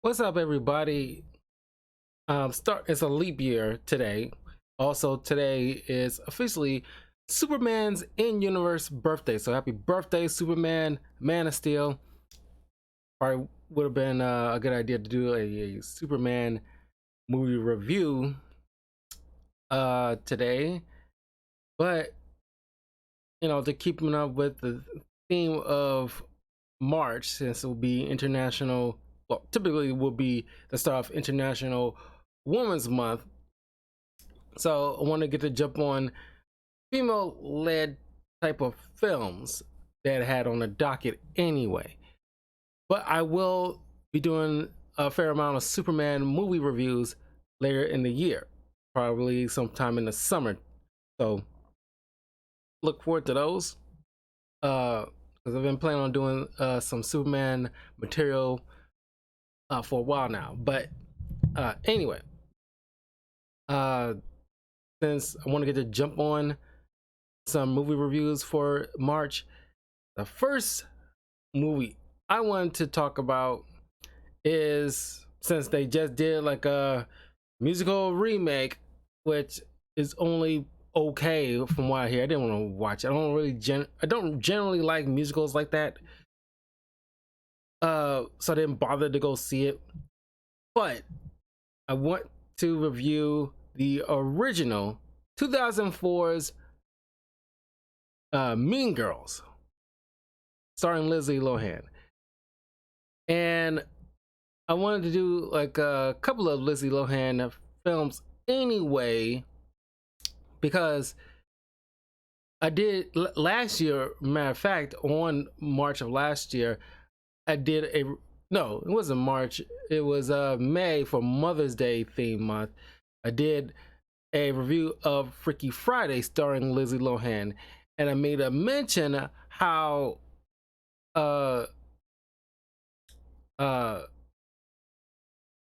What's up, everybody? It's a leap year today. Also, today is officially Superman's in-universe birthday. So happy birthday, Superman, Man of Steel. Probably would have been a good idea to do a Superman movie review today, but to keeping up with the theme of March, since it will be international. Well, typically it will be the start of International Women's Month. So I want to get to jump on female-led type of films that I had on the docket anyway. But I will be doing a fair amount of Superman movie reviews later in the year, probably sometime in the summer. So look forward to those. Because I've been planning on doing some Superman material for a while now. But anyway, uh, since I want to get to jump on some movie reviews for March, the first movie I wanted to talk about is, since they just did like a musical remake, which is only okay from what I hear. I didn't want to watch it. I don't generally like musicals like that. So I didn't bother to go see it. But I want to review the original 2004's Mean Girls, starring Lindsay Lohan. And I wanted to do like a couple of Lindsay Lohan films anyway, because I did last year. Matter of fact, on March of last year, I did a no, it wasn't March. It was May for Mother's Day theme month. I did a review of Freaky Friday starring Lindsay Lohan, and I made a mention how uh uh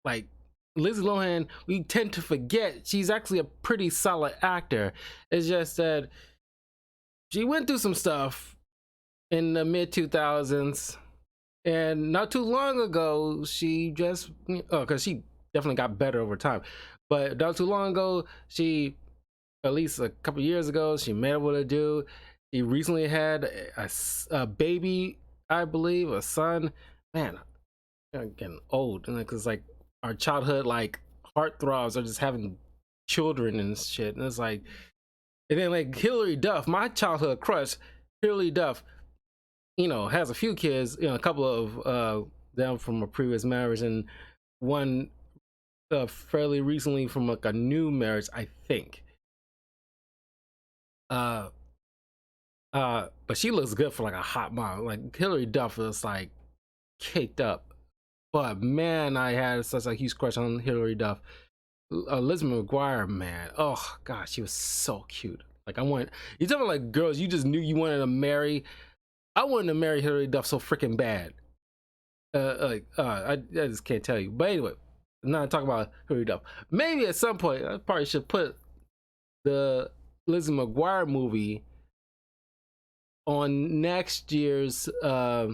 like Lindsay Lohan, we tend to forget she's actually a pretty solid actor. It's just that she went through some stuff in the mid 2000s, and not too long ago she just because she definitely got better over time, but not too long ago, she, at least a couple years ago, she met with a dude. She recently had a baby, I believe, a son. Man, I'm getting old, and because like our childhood like heartthrobs are just having children and shit, and it's like, and then like Hillary Duff, my childhood crush, Hillary Duff, has a few kids, a couple of them from a previous marriage, and one fairly recently from like a new marriage, I think. Uh, but she looks good for like a hot mom. Like Hillary Duff is like caked up. But man, I had such a huge crush on Hillary Duff. Elizabeth McGuire, man, oh gosh, she was so cute. Like, I want, you talking about like girls you just knew you wanted to marry. I wanted to marry Hillary Duff so freaking bad. I just can't tell you. But anyway, I'm not talking about Hillary Duff. Maybe at some point I probably should put the Lizzie McGuire movie on next year's uh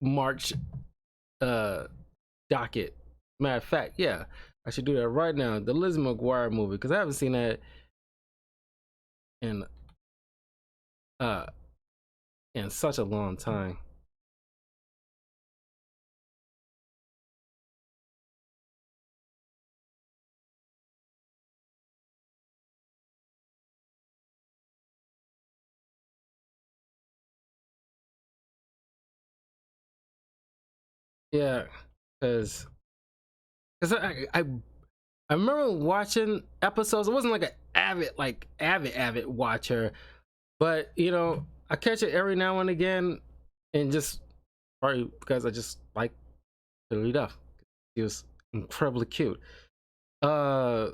March uh docket. Matter of fact, yeah, I should do that right now. The Lizzie McGuire movie, because I haven't seen that in uh in such a long time. Yeah, because I remember watching episodes. I wasn't like an avid watcher, but I catch it every now and again, and just probably because I just like Hilary Duff. She was incredibly cute. Uh,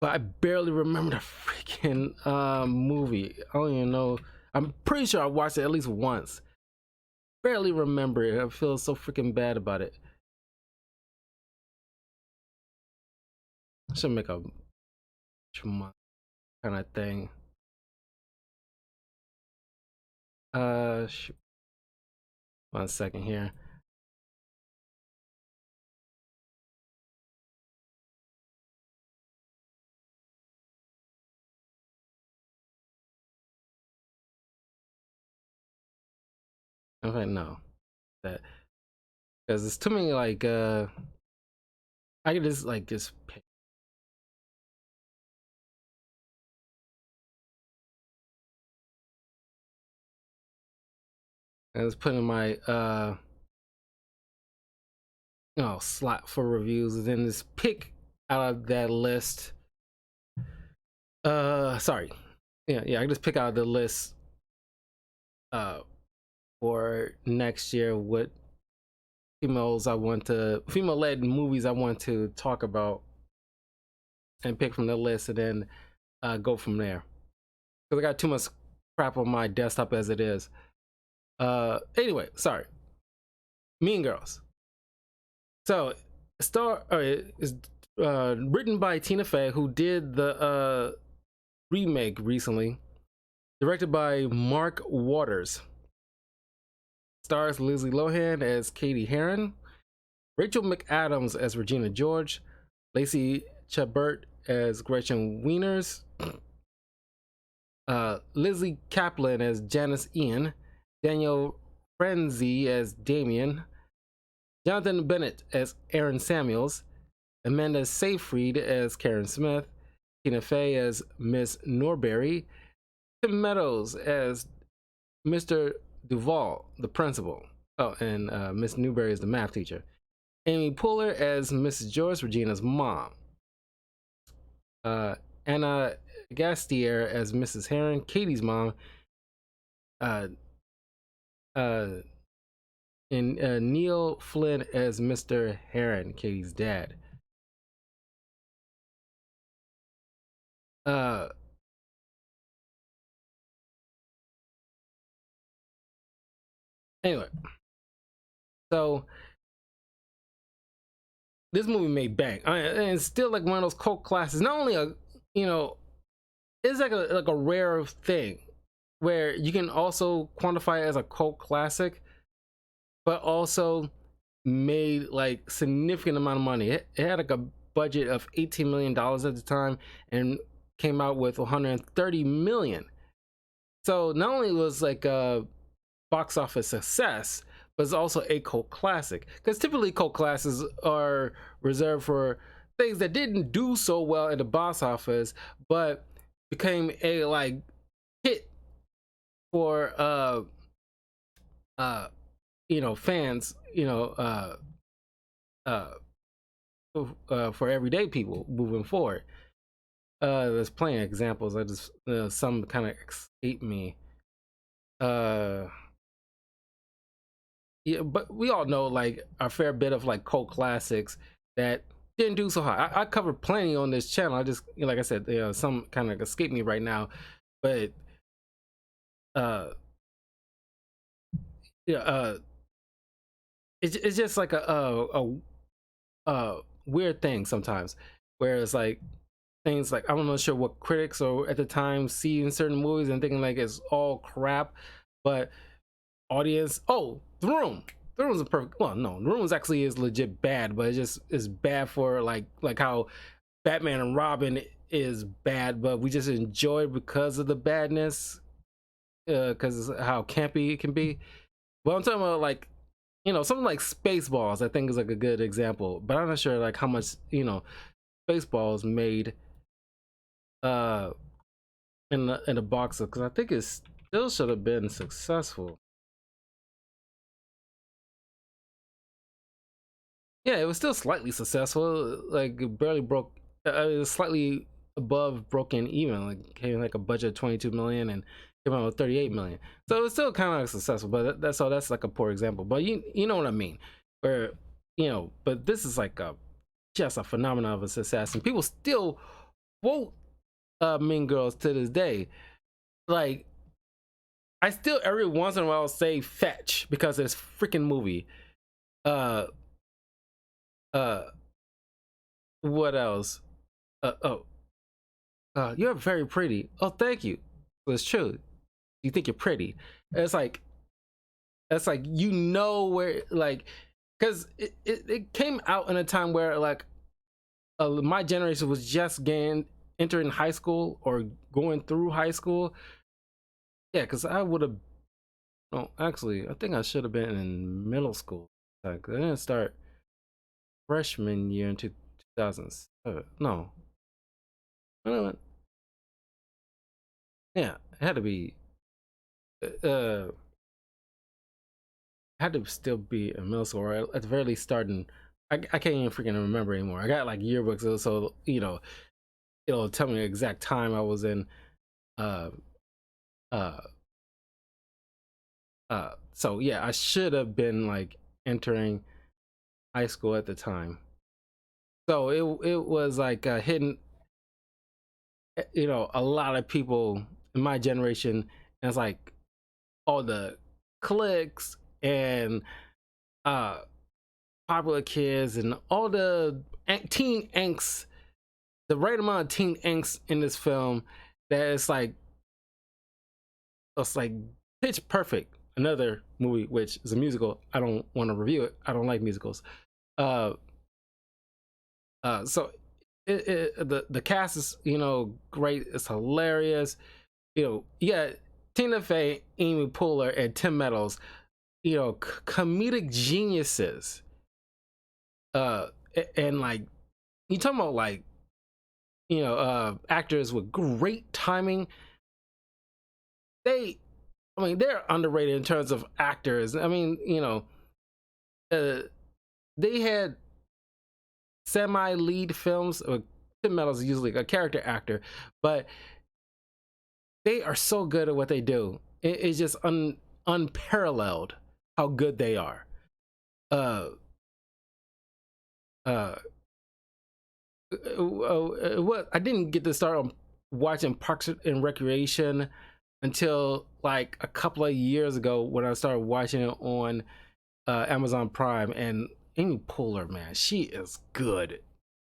but I barely remember the freaking movie. I don't even know. I'm pretty sure I watched it at least once. Barely remember it. I feel so freaking bad about it. I should make a kind of thing. Shoot. 1 second here. In fact, no, that because there's too many like I could just pick. I was putting my slot for reviews, and then just pick out of that list. Sorry, yeah, I just pick out the list uh for next year what female-led movies I want to talk about, and pick from the list, and then go from there. Because I got too much crap on my desktop as it is. Anyway, sorry. Mean Girls. So, is written by Tina Fey, who did the remake recently. Directed by Mark Waters. Stars Lindsay Lohan as Katie Heron, Rachel McAdams as Regina George, Lacey Chabert as Gretchen Wieners, Lizzie Kaplan as Janice Ian, Daniel Frenzy as Damien, Jonathan Bennett as Aaron Samuels, Amanda Seyfried as Karen Smith, Tina Fey as Miss Norbury, Tim Meadows as Mr. Duval, the principal. Oh, and Miss Newberry is the math teacher. Amy Poehler as Mrs. Joyce, Regina's mom. Anna Gastier as Mrs. Heron, Katie's mom. And Neil Flynn as Mr. Heron, Katie's dad. Anyway, so this movie made bank, and it's still like one of those cult classics. Not only it's like a rare thing where you can also quantify it as a cult classic, but also made like significant amount of money. It had like a budget of $18 million at the time and came out with 130 million. So not only was like a box office success, but it's also a cult classic. Because typically cult classics are reserved for things that didn't do so well at the box office, but became a like hit for fans, for everyday people moving forward. There's plenty of examples. I just some kind of escape me. Yeah, but we all know like a fair bit of like cult classics that didn't do so hot. I covered plenty on this channel. I just, like I said, some kind of escape me right now, but uh, yeah, it's just like a weird thing sometimes, where it's like things like I'm not sure what critics or at the time see in certain movies and thinking like it's all crap, but audience, oh, the room's a perfect, well, no, the room's actually is legit bad, but it just is bad for like how Batman and Robin is bad, but we just enjoy it because of the badness, because how campy it can be. Well, I'm talking about like, something like Spaceballs. I think is like a good example, but I'm not sure like how much Spaceballs made uh in the box, because I think it still should have been successful. Yeah, it was still slightly successful. Like it barely broke. It was slightly above broken even. Like came like a budget of 22 million and came out with 38 million. So it was still kind of successful. But that's like a poor example. But you know what I mean? Where but this is like just a phenomenon of a success, and people still quote Mean Girls to this day. Like I still every once in a while say fetch because of this freaking movie. Uh uh what else? Oh, you're very pretty. Oh, thank you. Well, it's true. You think you're pretty. It's like it's like you know where like because it came out in a time where like my generation was just getting entering high school or going through high school. Yeah, because I would have. Oh, actually, I think I should have been in middle school. Like, I didn't start freshman year in 2007. No, yeah, it had to be. Uh, had to still be in middle school, or at the very least starting. I can't even freaking remember anymore. I got like yearbooks, so it'll tell me the exact time I was in. Uh, uh, so yeah, I should have been like entering high school at the time. So it was like hitting, a lot of people in my generation, and it's like all the cliques and uh popular kids and all the teen angst, the right amount of teen angst in this film that it's like pitch perfect. Another movie which is a musical. I don't want to review it. I don't like musicals. Uh so the cast is great. It's hilarious. Yeah, Tina Fey, Amy Poehler, and Tim Meadows, comedic geniuses. And like you talking about like actors with great timing. They, I mean, they're underrated in terms of actors. I mean, uh, they had semi-lead films. Tim Meadows is usually a character actor, but they are so good at what they do. It's just unparalleled how good they are. Uh, uh, what I didn't get to start on watching Parks and Recreation until like a couple of years ago when I started watching it on Amazon Prime. And Amy Poehler, man, she is good.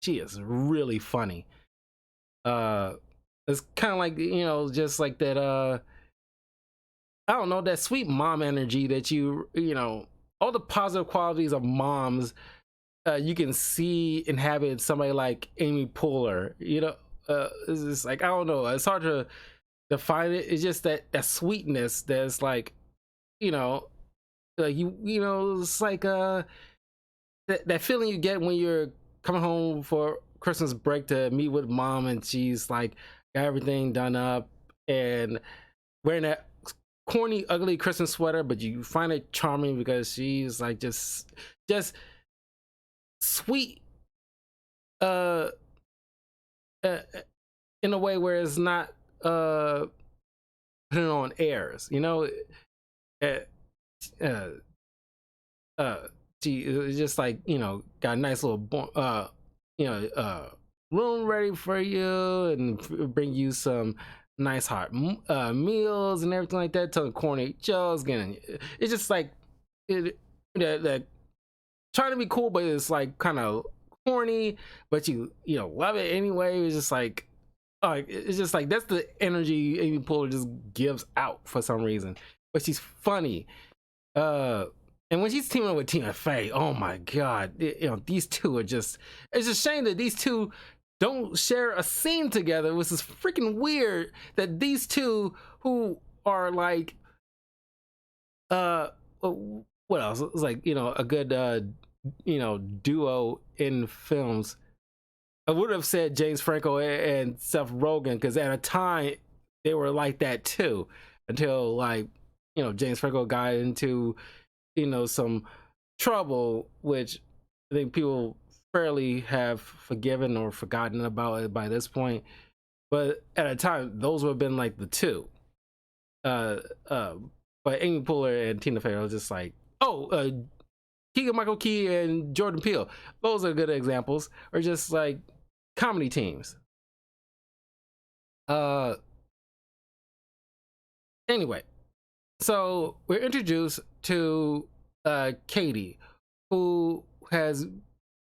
She is really funny. Uh, it's kind of like just like that. I don't know, that sweet mom energy that all the positive qualities of moms. You can see and have it in somebody like Amy Poehler. It's just like I don't know. It's hard to define it. It's just that sweetness that's like, you know, it's like that feeling you get when you're coming home for Christmas break to meet with mom, and she's like got everything done up and wearing that corny, ugly Christmas sweater, but you find it charming because she's like just sweet, uh, uh in a way where it's not putting on airs, uh, uh, uh she is just like got a nice little you know room ready for you and bring you some nice hot meals and everything like that, telling corny jokes. Getting it's just like that trying to be cool, but it's like kind of corny, but you love it anyway. It's just like it's just like that's the energy Amy Poehler just gives out for some reason. But she's funny. And when she's teaming up with Tina Fey, oh my god, these two are just. It's a shame that these two don't share a scene together, which is freaking weird. That these two who are like, what else? It's like a good duo in films. I would have said James Franco and Seth Rogen because at a time they were like that too, until like James Franco got into some trouble, which I think people fairly have forgiven or forgotten about it by this point. But at a time, those would have been like the two. Uh, uh, but Amy Poehler and Tina Fey are just like, Keegan Michael Key and Jordan Peele. Those are good examples. Or just like comedy teams. Anyway, so we're introduced to Katie, who has,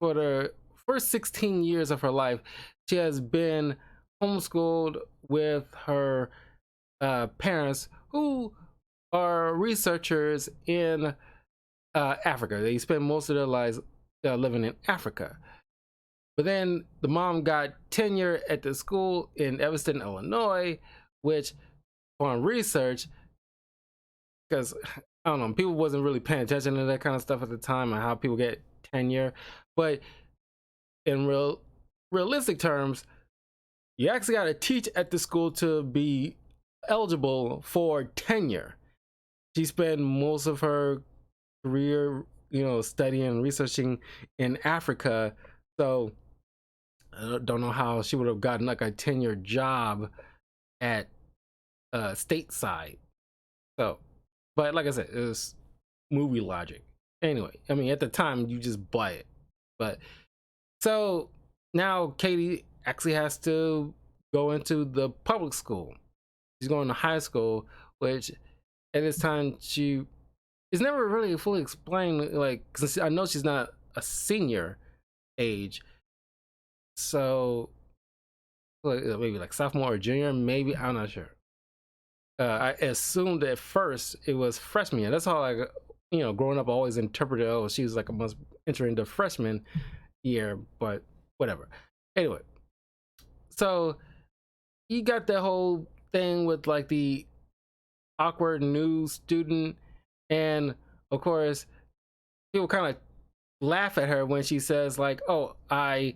for the first 16 years of her life, she has been homeschooled with her parents who are researchers in Africa. They spend most of their lives living in Africa. But then the mom got tenure at the school in Evanston, Illinois, which, on research, because I don't know, people wasn't really paying attention to that kind of stuff at the time and how people get tenure. But in realistic terms, you actually got to teach at the school to be eligible for tenure. She spent most of her career, studying and researching in Africa. So I don't know how she would have gotten like a tenure job at stateside. So, but like I said, it was movie logic. Anyway, I mean, at the time, you just buy it. But so now Katie actually has to go into the public school. She's going to high school, which at this time she is never really fully explained. Like, cause I know she's not a senior age, so maybe like sophomore or junior, maybe, I'm not sure. I assumed at first it was freshman year. That's how I, growing up, I always interpreted, oh, she was like a must enter into freshman year, but whatever. Anyway, so you got that whole thing with like the awkward new student, and of course, people kind of laugh at her when she says like, "Oh, I,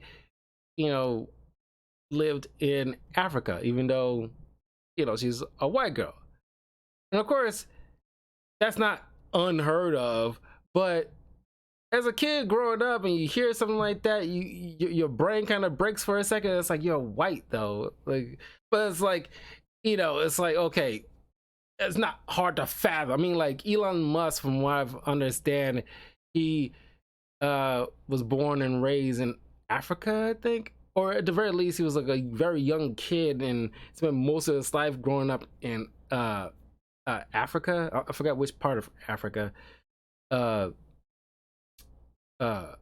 lived in Africa," even though, she's a white girl. And of course, that's not unheard of, but as a kid growing up and you hear something like that, your brain kind of breaks for a second. It's like, you're white though, like, but it's like, it's like, okay, it's not hard to fathom. I mean, like Elon Musk, from what I understand, he was born and raised in Africa, I think, or at the very least, he was like a very young kid and spent most of his life growing up in Africa. I forgot which part of Africa. Uh, uh,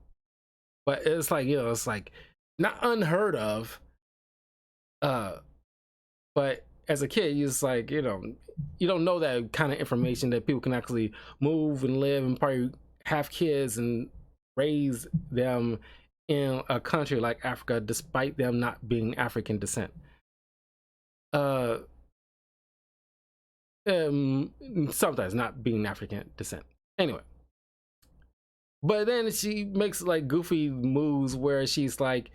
but it's like, it's like not unheard of. But as a kid, you just like, you don't know that kind of information, that people can actually move and live and probably have kids and raise them in a country like Africa, despite them not being African descent. Sometimes not being African descent. Anyway, but then she makes like goofy moves where she's like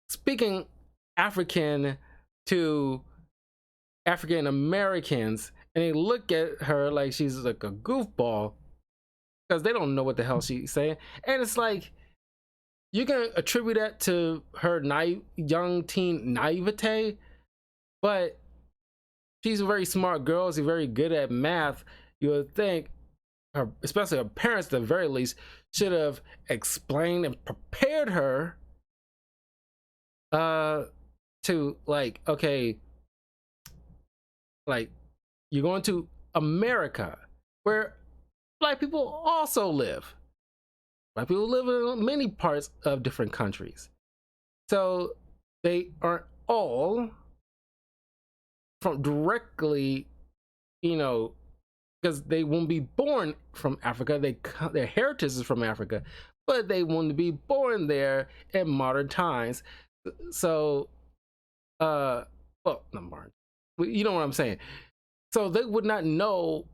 speaking African to African Americans, and they look at her like she's like a goofball because they don't know what the hell she's saying. And it's like, you can attribute that to her young teen naivete, but she's a very smart girl. She's very good at math. You would think her, especially her parents, at the very least, should have explained and prepared her to like, okay, like, you're going to America where black people also live. Black people live in many parts of different countries. So they aren't all from directly, because they won't be born from Africa. Their heritage is from Africa, but they want to be born there in modern times. So, well, not modern. You know what I'm saying? So they would not know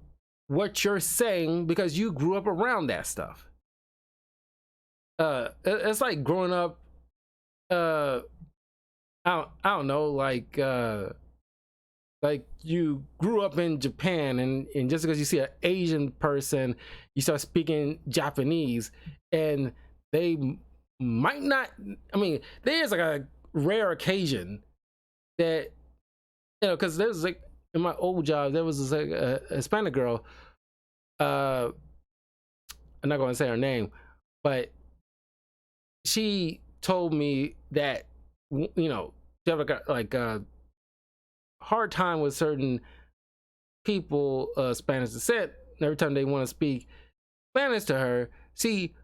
what you're saying because you grew up around that stuff. It's like growing up. I don't know, like you grew up in Japan, and just because you see an Asian person, you start speaking Japanese, and they might not. I mean, there's like a rare occasion that, because there's like in my old job, there was this, like a Hispanic girl. I'm not going to say her name, but she told me that, she have like a hard time with certain people, Spanish descent. Every time they want to speak Spanish to her, she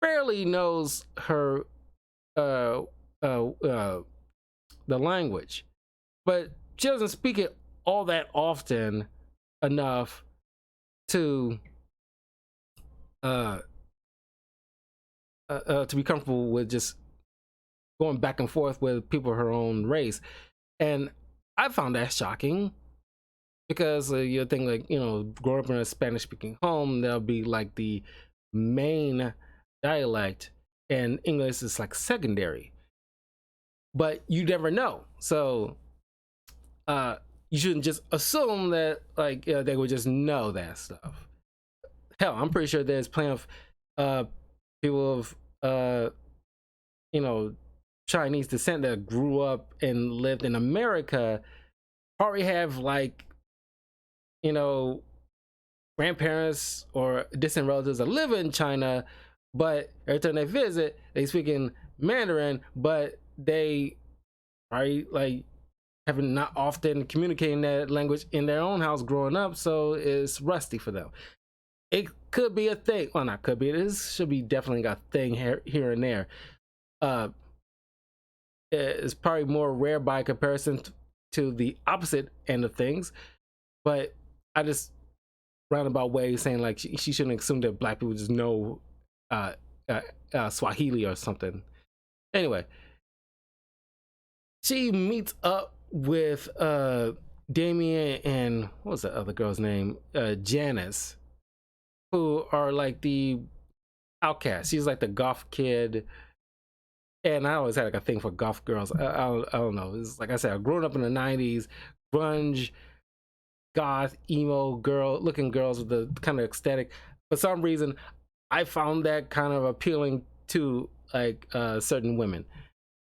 barely knows her the language, but she doesn't speak it all that often. enough to uh, to be comfortable with just going back and forth with people of her own race. And I found that shocking because you think, like, growing up in a Spanish speaking home, there'll be like the main dialect and English is like secondary, but you never know. So uh you shouldn't just assume that, like, they would just know that stuff. Hell, I'm pretty sure there's plenty of uh people of you know Chinese descent that grew up and lived in America, probably have, like, you know grandparents or distant relatives that live in China, but every time they visit, they speak in Mandarin, but they probably, like, having not often communicating that language in their own house growing up, so it's rusty for them. It could be a thing. Well, not could be. This should be definitely a thing here and there. Uh, it's probably more rare by comparison to the opposite end of things, but I just roundabout way saying, like, she shouldn't assume that black people just know uh, Swahili or something. Anyway, she meets up with Damien and what was the other girl's name? Janice, who are like the outcast. She's like the goth kid. And I always had like a thing for goth girls. I don't know. It's like I said, I grew up in the 90s, grunge, goth, emo girl looking girls with the kind of aesthetic. For some reason, I found that kind of appealing to, like, certain women.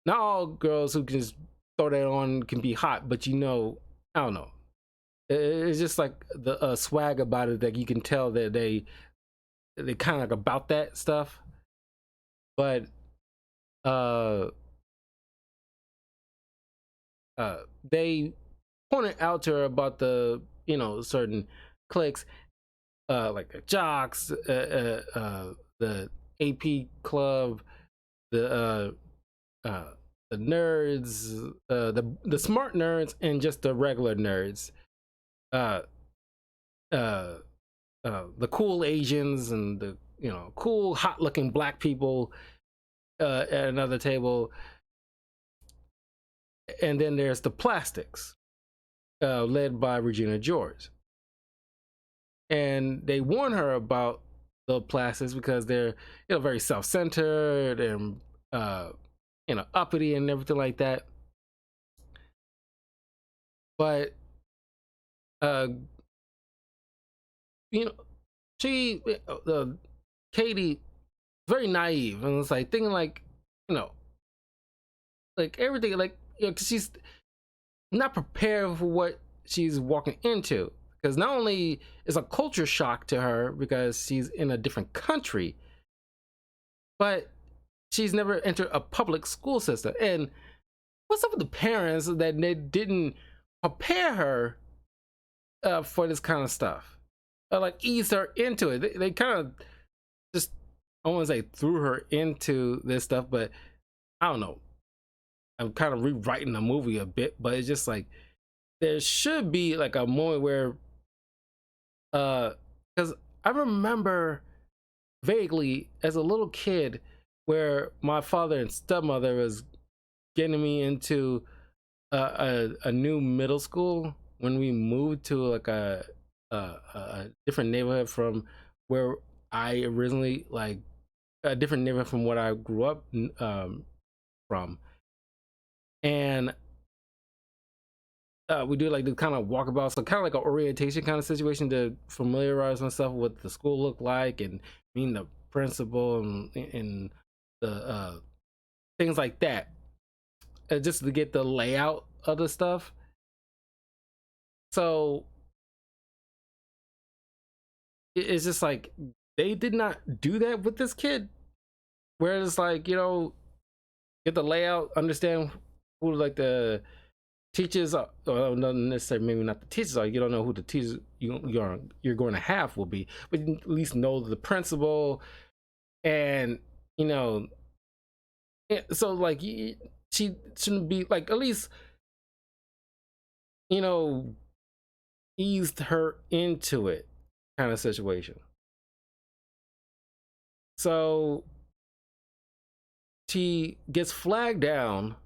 Not all girls who can just throw that on can be hot, but I don't know. It's just like the swag about it that you can tell that they kind of like about that stuff. But uh, they pointed out to her about the certain cliques, like the jocks, the AP club, the the nerds, the smart nerds, and just the regular nerds. Uh, uh, the cool Asians and the cool hot looking black people at another table, and then there's the plastics, led by Regina George, and they warn her about the plastics because they're very self-centered and uppity and everything like that. But uh, you know, she Katie, very naive, and it's like thinking, like, you know like everything, like, 'cause she's not prepared for what she's walking into, because not only is a culture shock to her because she's in a different country, but she's never entered a public school system. And what's up with the parents that they didn't prepare her for this kind of stuff, or like ease her into it? They kind of just, I want to say, threw her into this stuff, but I don't know. I'm kind of rewriting the movie a bit, but it's just like there should be like a moment where because I remember vaguely as a little kid where my father and stepmother was getting me into a new middle school when we moved to like a different neighborhood from where I originally, like, a different neighborhood from what I grew up from. And we do like the kind of walkabout, so kind of like an orientation kind of situation to familiarize myself with what the school looked like and meeting the principal and the things like that, just to get the layout of the stuff. So it's just like they did not do that with this kid. Whereas, like, get the layout, understand who, like, the teachers are, not necessarily, maybe not the teachers are. You don't know who the teachers you're going to have will be, but you at least know the principal, and you know, so like she shouldn't be, like, at least you know eased her into it kind of situation. So she gets flagged down.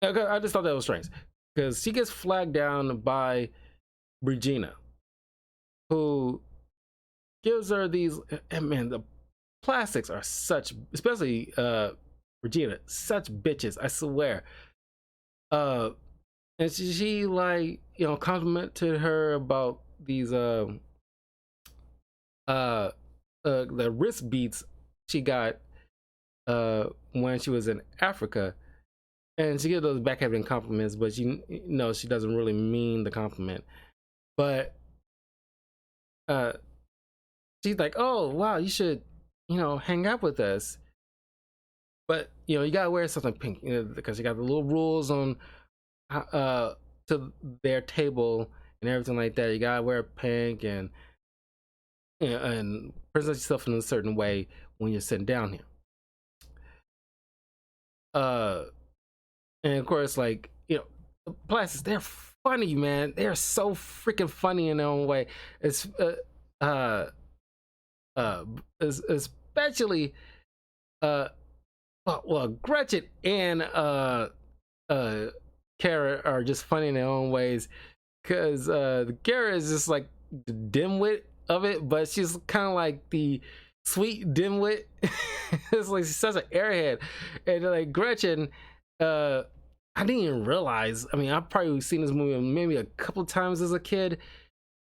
I just thought that was strange because she gets flagged down by Regina, who gives her these. And man, the plastics are such, especially Regina, such bitches. I swear. Uh, and she like complimented her about these the wrist beats she got when she was in Africa, and she gives those backhanded compliments, but she doesn't really mean the compliment. But she's like, "Oh wow, you should hang out with us, but you gotta wear something pink, because you got the little rules on to their table and everything like that. You gotta wear pink and present yourself in a certain way when you're sitting down here." And of course, like the plastics, they're funny, man. They're so freaking funny in their own way. It's uh especially well, Gretchen and Kara are just funny in their own ways, because Kara is just like the dimwit of it, but she's kind of like the sweet dimwit. It's like she's such an airhead, and like Gretchen, I didn't even realize. I mean, I've probably seen this movie maybe a couple times as a kid,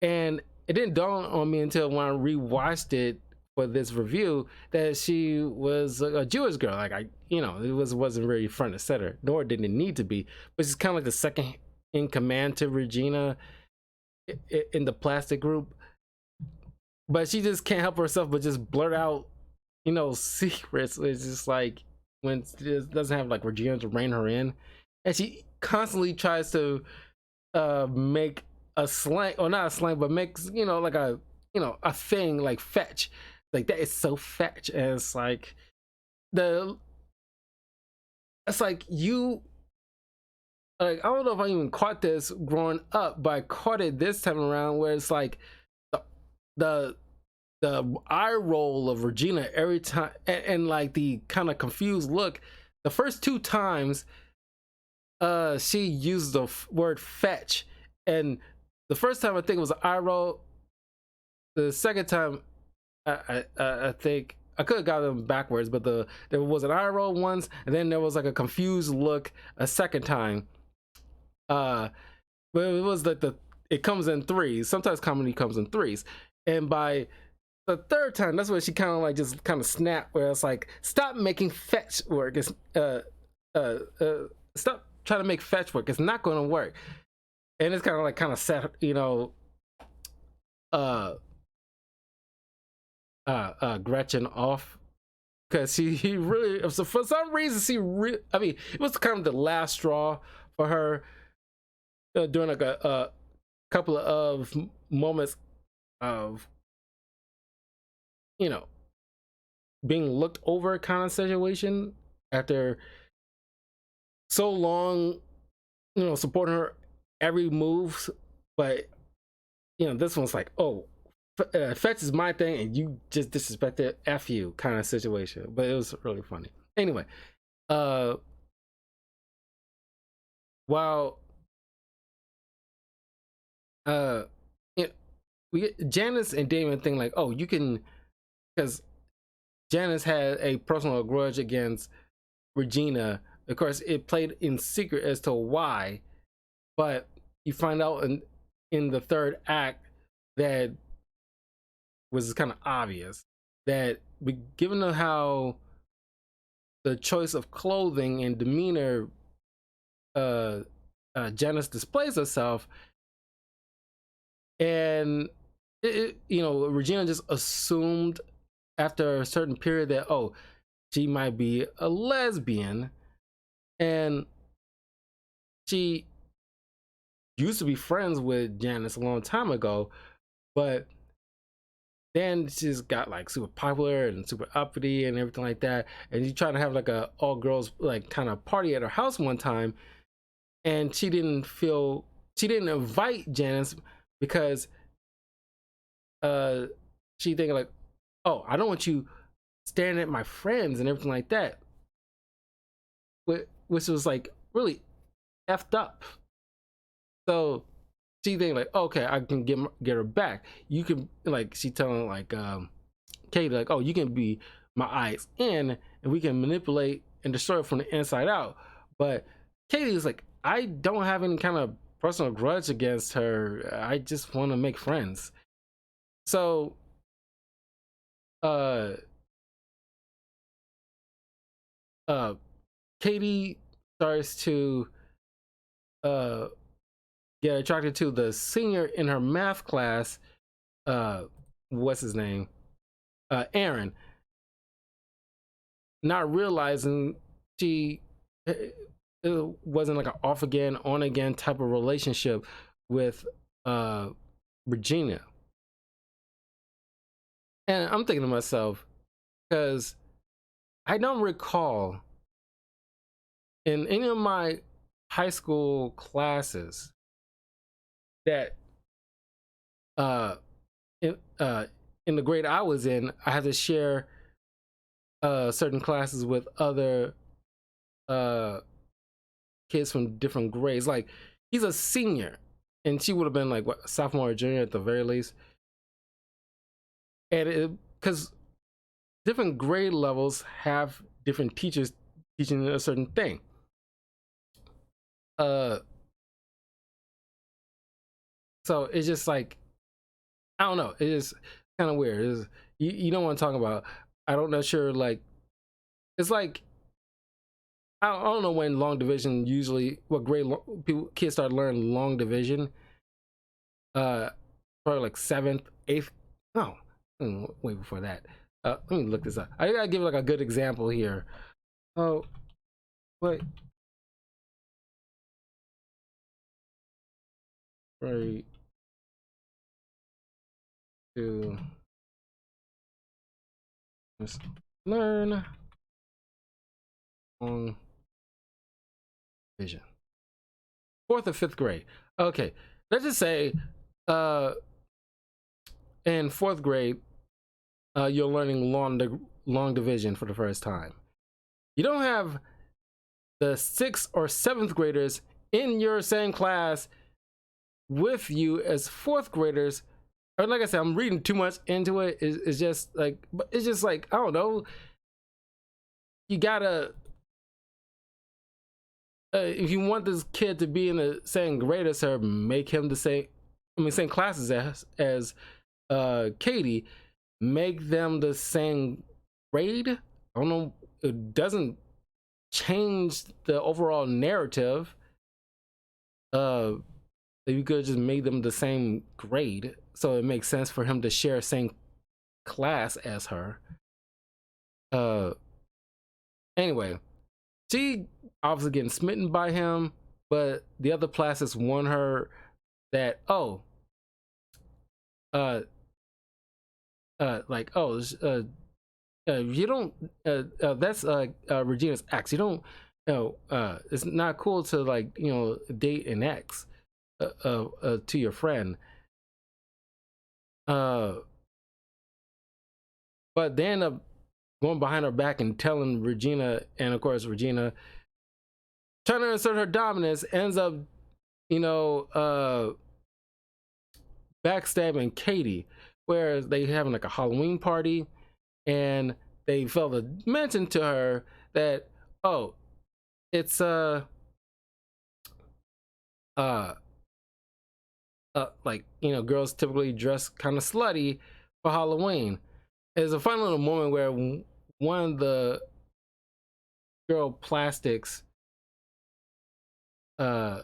and it didn't dawn on me until when I rewatched it for this review that she was a Jewish girl. Like it wasn't very front and center, nor did it need to be. But she's kind of like the second in command to Regina in the plastic group. But she just can't help herself but just blurt out, secrets. It's just like when she doesn't have like Regina to rein her in, and she constantly tries to make a slang, or not a slang, but makes like a thing like fetch. Like that is so fetch, and it's like you like, I don't know if I even caught this growing up, but I caught it this time around, where it's like the eye roll of Regina every time, and like the kind of confused look the first two times she used the word fetch. And the first time I think it was an eye roll. The second time I think I could have got them backwards, but there was an eye roll once, and then there was like a confused look a second time. But it was like it comes in threes. Sometimes comedy comes in threes, and by the third time, that's where she kind of like just kind of snapped, where it's like, stop making fetch work. It's stop trying to make fetch work. It's not going to work. And it's kind of set Gretchen off, because he really, so for some reason I mean, it was kind of the last straw for her, during like a couple of moments of being looked over kind of situation, after so long supporting her every move. But this one's like, oh, fetch is my thing and you just disrespected, F you kind of situation. But it was really funny. Anyway, while we get Janice and Damon think like, oh, you can, because Janice had a personal grudge against Regina. Of course, it played in secret as to why, but you find out in the third act that was kind of obvious, that given how the choice of clothing and demeanor Janice displays herself, and Regina just assumed after a certain period that, oh, she might be a lesbian, and she used to be friends with Janice a long time ago, but then she's got like super popular and super uppity and everything like that, and she's trying to have like a all girls like kind of party at her house one time, and she didn't invite Janice, because uh she thinking like, oh, I don't want you staring at my friends and everything like that, which was like really effed up. So she think like, okay, I can get her back. You can, like, she telling like Katie like, oh, you can be my eyes in, and we can manipulate and destroy it from the inside out. But Katie is like, I don't have any kind of personal grudge against her. I just want to make friends. So uh uh Katie starts to uh get attracted to the senior in her math class. What's his name? Aaron, not realizing she it wasn't like an off again, on again type of relationship with Regina. And I'm thinking to myself, because I don't recall in any of my high school classes that uh in in the grade I was in, I had to share certain classes with other uh kids from different grades. Like, he's a senior, and she would have been like what, sophomore or junior at the very least. And because different grade levels have different teachers teaching a certain thing. Uh, so it's just like, I don't know. It's just kind of weird. You don't want to talk about. I don't know. Sure, like it's like I don't know when long division usually what grade people kids start learning long division. Uh, Probably like seventh, eighth. No, way before that. Let me look this up. I gotta give like a good example here. Oh, wait, right to just learn long division. Fourth or fifth grade. Okay, let's just say, uh, in fourth grade, you're learning long division for the first time. You don't have the sixth or seventh graders in your same class with you as fourth graders. Or like I said, I'm reading too much into it. It's just like, I don't know. You gotta, if you want this kid to be in the same grade as her, make him the same. I mean, same classes as Katie. Make them the same grade. I don't know. It doesn't change the overall narrative. You could have just made them the same grade, so it makes sense for him to share same class as her. Uh, anyway, she obviously getting smitten by him, but the other classes warn her that, oh, uh, like, oh, you don't, that's Regina's ex. You don't, it's not cool to, like, date an ex to your friend. But they end up going behind her back and telling Regina, and of course Regina, trying to assert her dominance, ends up, backstabbing Katie, where they having like a Halloween party, and they failed to mention to her that, oh, it's uh like, girls typically dress kind of slutty for Halloween. There's a fun little moment where one of the girl plastics, I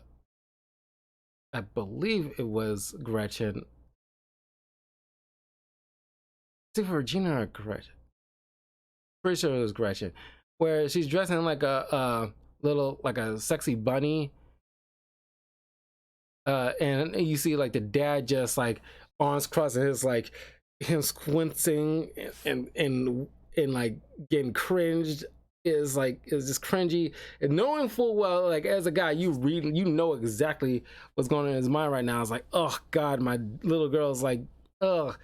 believe it was Gretchen. Is it Regina or Gretchen? Pretty sure it was Gretchen. Where she's dressing like a little, like a sexy bunny. And you see like the dad just like arms crossed, and it's like him squinting and like getting cringed is just cringy, and knowing full well, like as a guy, you read, you know exactly what's going on in his mind right now. It's like, oh god, my little girl's like, ugh.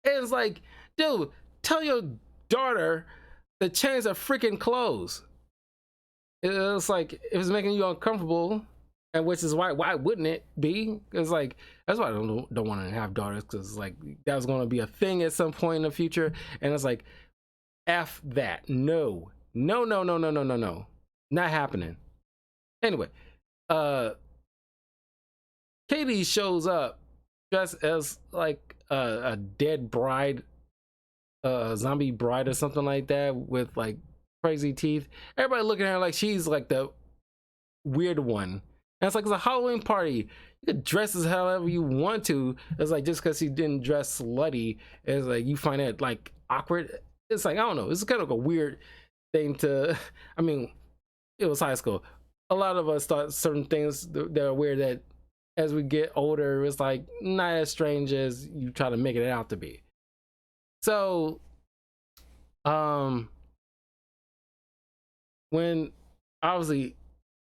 And it's like, dude, tell your daughter to change her freaking clothes. It's like, if it's making you uncomfortable, and which is why wouldn't it be? It's like, that's why I don't want to have daughters, because like that was going to be a thing at some point in the future, and it's like, f that, no, no, no, no, no, no, no, no, not happening. Anyway, uh, Katie shows up dressed as like a dead bride, a zombie bride or something like that, with like crazy teeth. Everybody looking at her like she's like the weird one. And it's like, it's a Halloween party. You could dress as however you want to. It's like, just because she didn't dress slutty, it's like you find it like awkward. It's like, I don't know. It's kind of a weird thing to. I mean, it was high school. A lot of us thought certain things that are weird that as we get older, it's like not as strange as you try to make it out to be. So, um, when obviously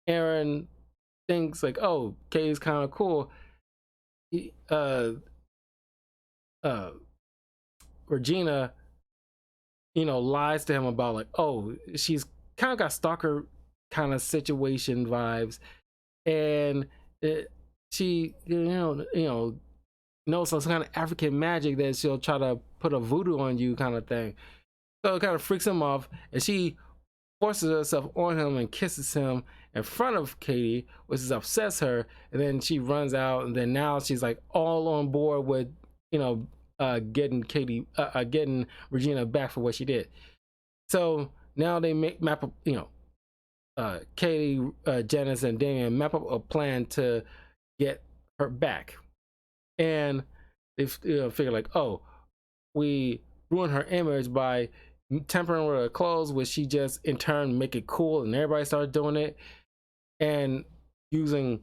Aaron thinks like, oh, Katie's kind of cool, he, uh, Regina, lies to him about like, oh, she's kind of got stalker kind of situation vibes, and she, knows some kind of African magic that she'll try to put a voodoo on you kind of thing. So it kind of freaks him off, and she forces herself on him and kisses him in front of Katie, which is upsets her. And then she runs out, and then now she's like all on board with, getting getting Regina back for what she did. So now they map up, Katie, Janice, and Damien map up a plan to get her back, and they figure like, oh, we ruin her image by tampering with her clothes, which she just in turn make it cool, and everybody started doing it, and using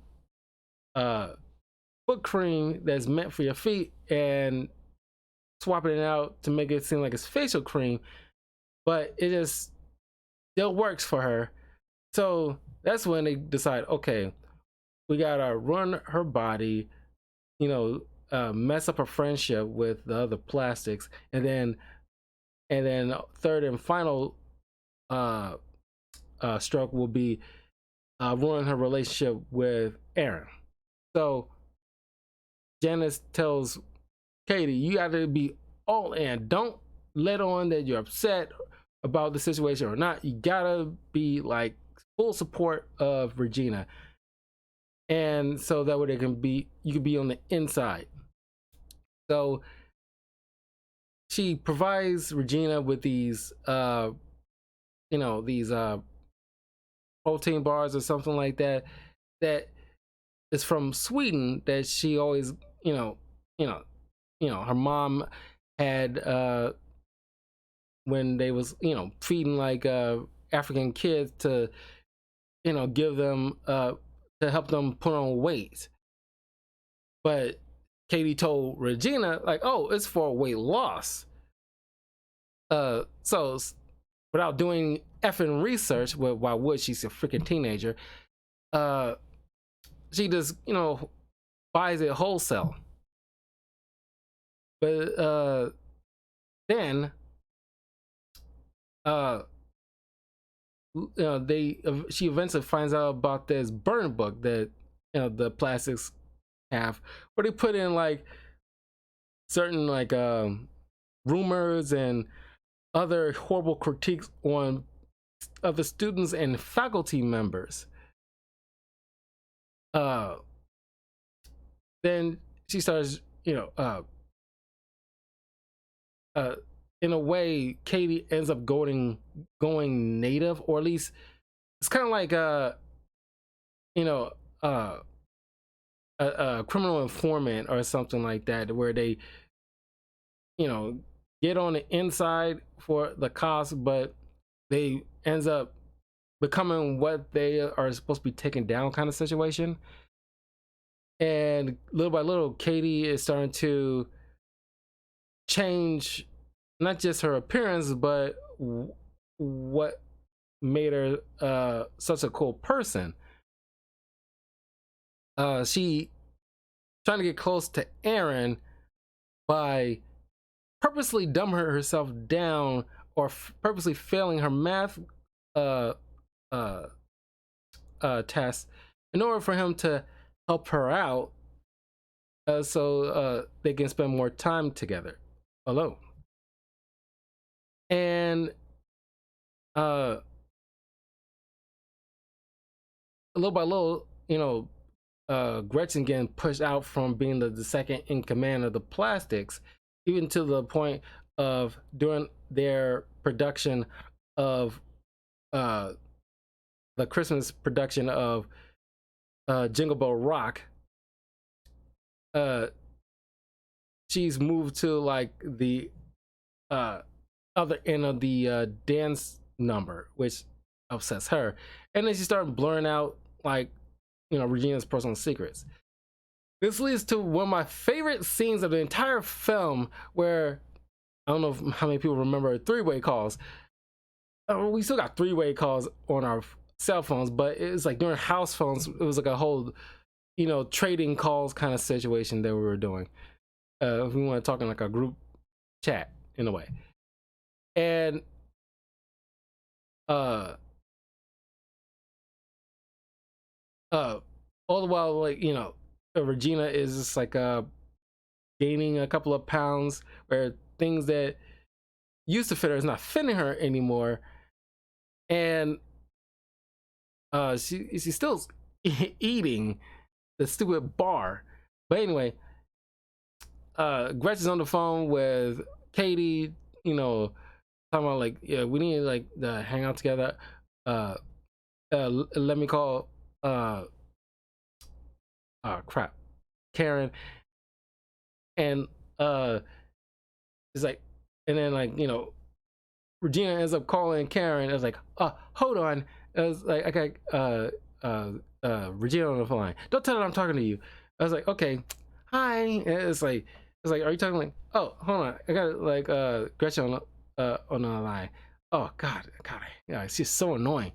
foot cream that's meant for your feet and swapping it out to make it seem like it's facial cream, but it just still works for her. So that's when they decide, okay, we gotta run her body, mess up her friendship with the other plastics, and then third and final stroke will be ruin her relationship with Aaron. So Janice tells Katie, you gotta be all in. Don't let on that you're upset about the situation or not. You gotta be like full support of Regina, and so that way you can be on the inside. So she provides Regina with these these protein bars or something like that, that is from Sweden, that she always, her mom had when they was, feeding like African kids to, give them to help them put on weight. But Katie told Regina like, oh, it's for weight loss. So without doing effing research, well, why would, she's a freaking teenager, she just, buys it wholesale. But then she eventually finds out about this burn book that the plastics have, where they put in like certain like rumors and other horrible critiques on other students and faculty members. Then she starts, in a way, Katie ends up going native, or at least it's kind of like a criminal informant or something like that, where they, get on the inside for the cops, but they ends up becoming what they are supposed to be taken down kind of situation. And little by little, Katie is starting to change not just her appearance, but what made her such a cool person. She trying to get close to Eren by purposely dumbing herself down or purposely failing her math uh, uh, test in order for him to help her out, so they can spend more time together alone. And uh, little by little, Gretchen getting pushed out from being the second in command of the plastics, even to the point of during their production of the Christmas production of Jingle Bell Rock, she's moved to like the other end of the dance number, which upsets her. And then she started blurring out like, Regina's personal secrets. This leads to one of my favorite scenes of the entire film, where I don't know how many people remember three-way calls. We still got three-way calls on our cell phones, but it's like during house phones, it was like a whole, trading calls kind of situation that we were doing. If we want to talk in like a group chat in a way. And all the while, like, Regina is just like gaining a couple of pounds, where things that used to fit her is not fitting her anymore. And she's still eating the stupid bar. But anyway, Gretchen's on the phone with Katie, talking about like, yeah, we need like to hang out together. Let me call crap, Karen. And it's like, and then like, Regina ends up calling Karen. It's like, hold on. It was like, I got Regina on the phone. Don't tell her I'm talking to you. I was like, okay, hi. And it's like, are you talking? Like, oh, hold on, I got like Gretchen on the line. Oh God, yeah, she's so annoying.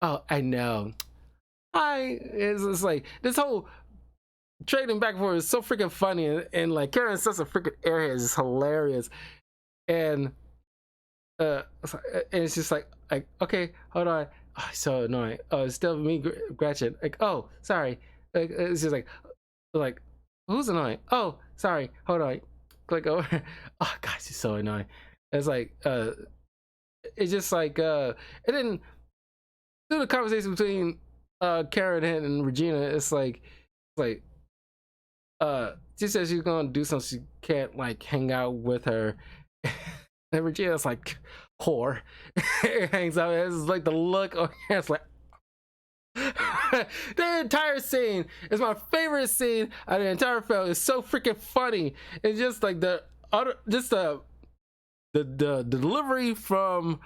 Oh, I know. Hi. It's like this whole trading back and forth is so freaking funny, and like Karen's such a freaking airhead, is hilarious. And and it's just like okay, hold on. Oh, so annoying. Oh, it's still me, Gretchen. Like, oh, sorry. It's just like who's annoying? Oh, sorry. Hold on. Click over. Oh gosh, she's so annoying. It's like it's just like and then through the conversation between Karen and Regina, it's like she says she's gonna do something, she can't like hang out with her. And Regina's like, whore. It hangs out. It's like the look on her. It's like the entire scene is my favorite scene of the entire film. It's so freaking funny. It's just like the delivery from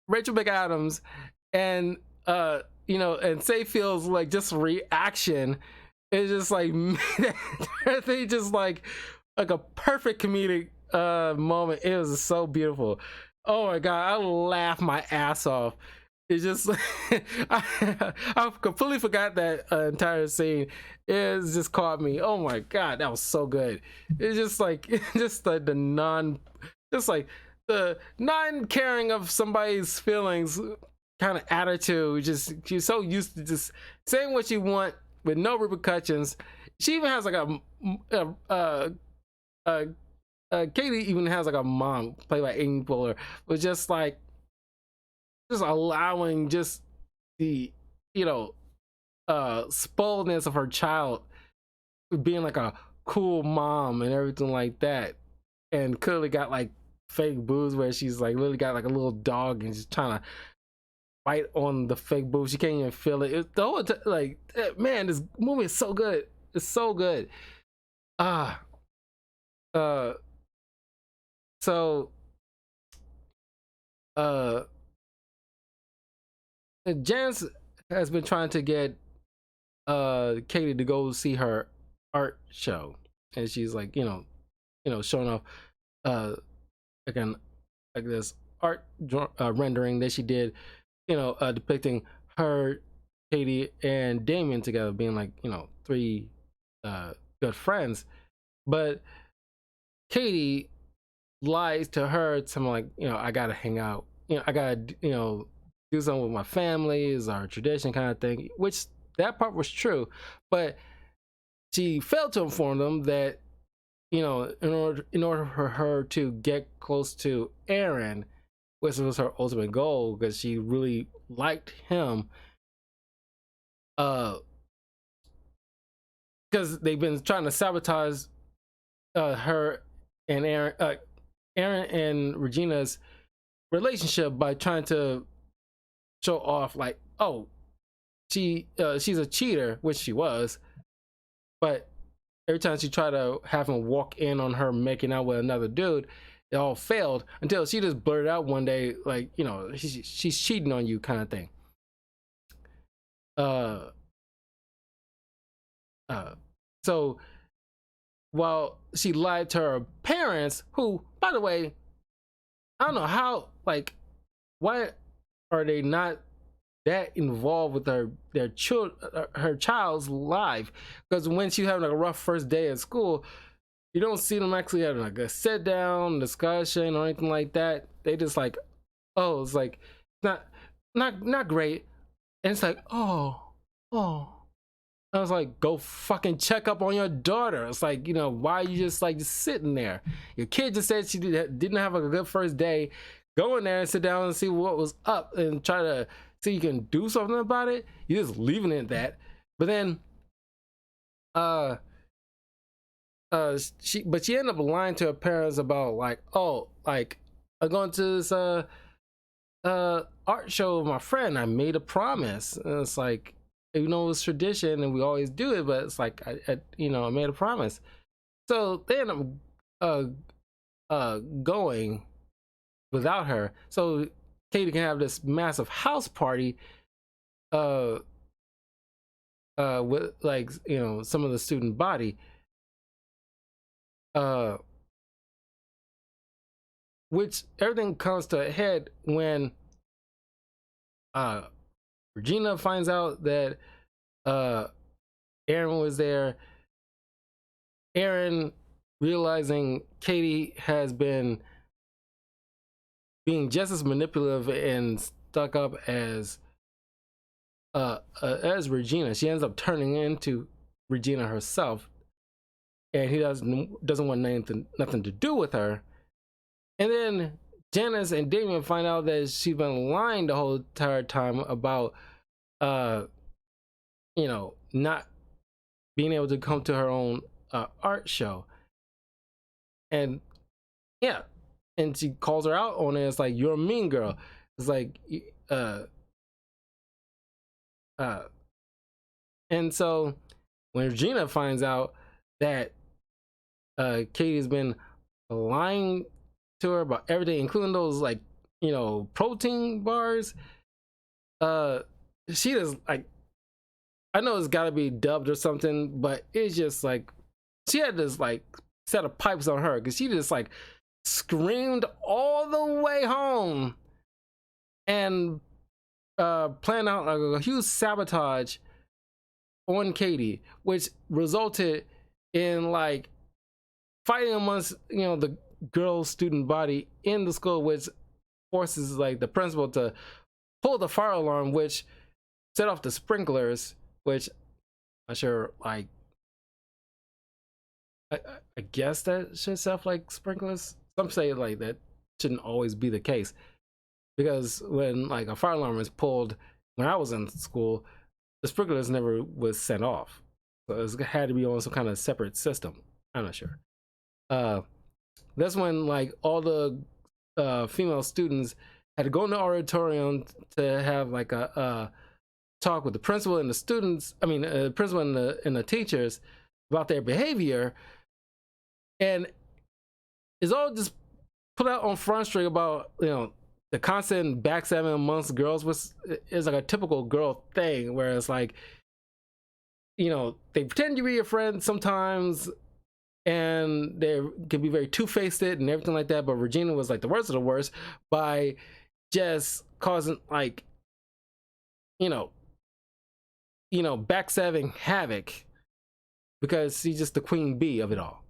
Rachel McAdams and and Seyfield's like just reaction is just like they just like a perfect comedic moment. It was so beautiful. Oh my god, I laughed my ass off. It's just I completely forgot that entire scene. It just caught me. Oh my god, that was so good. It's just like just like the non-caring of somebody's feelings kind of attitude. Just she's so used to just saying what you want with no repercussions. She even has like Katie even has like a mom played by Amy Poehler, was just like just allowing just the spoiledness of her child being like a cool mom and everything like that, and clearly got like fake boobs where she's like literally got like a little dog and she's trying to bite on the fake boobs. She can't even feel it. It's the whole like, man, this movie is so good. It's so good. So Janice has been trying to get Katie to go see her art show, and she's like, showing off again like this art rendering that she did depicting her, Katie, and Damien together being like, three good friends. But Katie lies to her, something like, I gotta hang out, I gotta, do something with my family, is our tradition kind of thing, which that part was true. But she failed to inform them that, in order for her to get close to Aaron, which was her ultimate goal, because she really liked him, because they've been trying to sabotage her and Aaron and Regina's relationship by trying to show off like, oh, she's a cheater, which she was, but every time she tried to have him walk in on her making out with another dude, it all failed until she just blurted out one day, like, she's cheating on you, kind of thing. Uh, so while she lied to her parents, who, by the way, I don't know how, like, why are they not that involved with her child's life? Because when she's having like a rough first day at school, you don't see them actually having like a sit down discussion or anything like that. They just like, oh, it's like not great, and it's like, oh. I was like, go fucking check up on your daughter. It's like, why are you just like just sitting there? Your kid just said she didn't have a good first day. Go in there and sit down and see what was up and try to see you can do something about it. You're just leaving it at that. But then, she ended up lying to her parents about like, oh, like, I'm going to this art show with my friend. I made a promise, and it's like, it's tradition and we always do it, but it's like, I made a promise. So they end up going without her, so Katie can have this massive house party with like, some of the student body, which everything comes to a head when Regina finds out that Aaron was there. Aaron, realizing Katie has been being just as manipulative and stuck up as Regina, she ends up turning into Regina herself, and he doesn't want nothing to do with her. And then Janice and Damien find out that she's been lying the whole entire time about not being able to come to her own art show. And yeah, and she calls her out on it. It's like, you're a mean girl. It's like, and so when Regina finds out that Katie's been lying to her about everything, including those like, protein bars, she just like, I know it's got to be dubbed or something, but it's just like, she had this like set of pipes on her, because she just like screamed all the way home and planned out like a huge sabotage on Katie, which resulted in like fighting amongst the girl student body in the school, which forces like the principal to pull the fire alarm, which set off the sprinklers, which I'm sure, like, I guess that should set off like sprinklers. Some say like that shouldn't always be the case, because when like a fire alarm is pulled when I was in school, the sprinklers never was sent off, so it had to be on some kind of separate system. I'm not sure. That's when like all the female students had to go in the auditorium to have like a talk with the principal and the students. I mean, the principal and the teachers about their behavior, and it's all just put out on Front Street about the constant backstabbing amongst girls, which is like a typical girl thing, where it's like, they pretend to be your friend sometimes, and they can be very two-faced and everything like that. But Regina was like the worst of the worst by just causing like you know, backstabbing Havoc because she's just the queen bee of it all.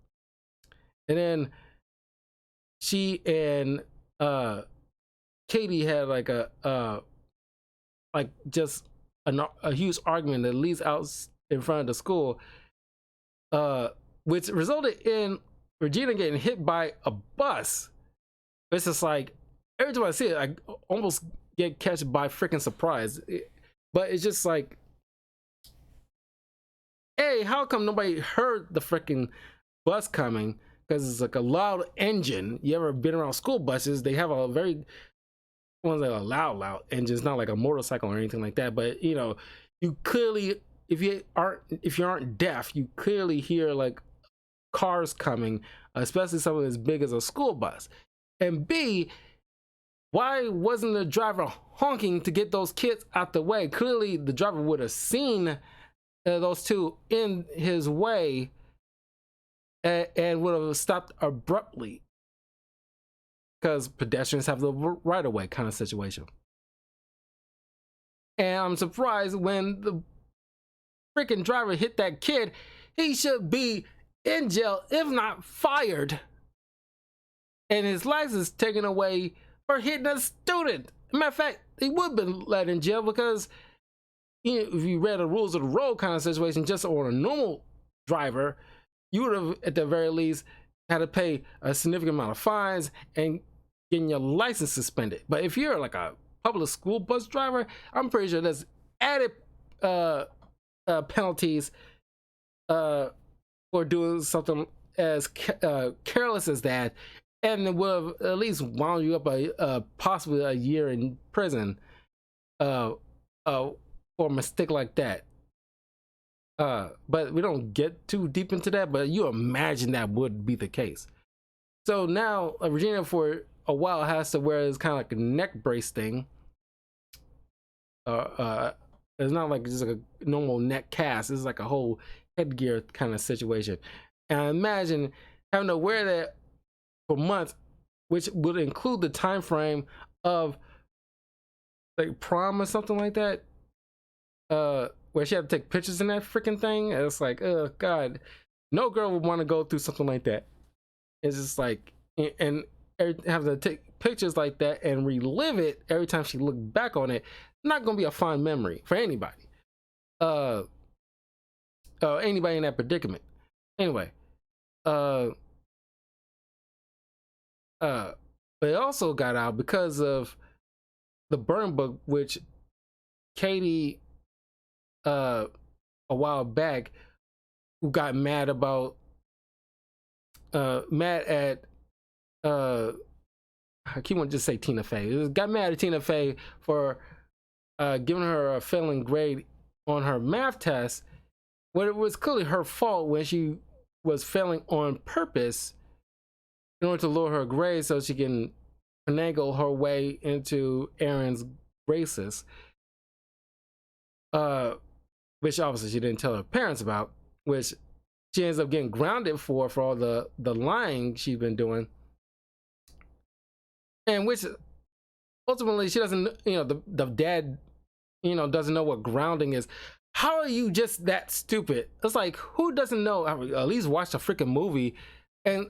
And then she and Katie had like just a huge argument that leads out in front of the school, which resulted in Regina getting hit by a bus. It's just like every time I see it, I almost get catch by freaking surprise. But it's just like, hey, how come nobody heard the freaking bus coming? Because it's like a loud engine. You ever been around school buses? They have a very ones that are loud engines, not like a motorcycle or anything like that. But you clearly, if you aren't deaf, you clearly hear like cars coming, especially something as big as a school bus. And B, why wasn't the driver honking to get those kids out the way? Clearly, the driver would have seen those two in his way and would have stopped abruptly, because pedestrians have the right of way kind of situation. And I'm surprised when the freaking driver hit that kid, he should be in jail, if not fired, and his license taken away for hitting a student. Matter of fact, he would have been let in jail because if you read the rules of the road kind of situation, just on a normal driver, you would have at the very least had to pay a significant amount of fines and getting your license suspended. But if you're like a public school bus driver, I'm pretty sure there's added penalties for doing something as careless as that, and it would have at least wound you up possibly a year in prison for a mistake like that. But we don't get too deep into that, but you imagine that would be the case. So now Regina for a while has to wear this kind of like a neck brace thing. It's not like just like a normal neck cast. It's like a whole headgear kind of situation. And I imagine having to wear that for months, which would include the time frame of like prom or something like that, where she had to take pictures in that freaking thing. And it's like, oh god, no girl would want to go through something like that. It's just like, and have to take pictures like that and relive it every time she looked back on it. Not gonna be a fond memory for anybody. Anybody in that predicament. Anyway, but it also got out because of the burn book, which Katie a while back who got mad about mad at I keep wanting to just say Tina Fey. Got mad at Tina Fey for giving her a failing grade on her math test when it was clearly her fault, when she was failing on purpose in order to lower her grade so she can finagle her way into Aaron's braces. Which obviously she didn't tell her parents about, which she ends up getting grounded for all the lying she's been doing. And which ultimately she doesn't, the dad, doesn't know what grounding is. How are you just that stupid? It's like, who doesn't know? At least watch a freaking movie, and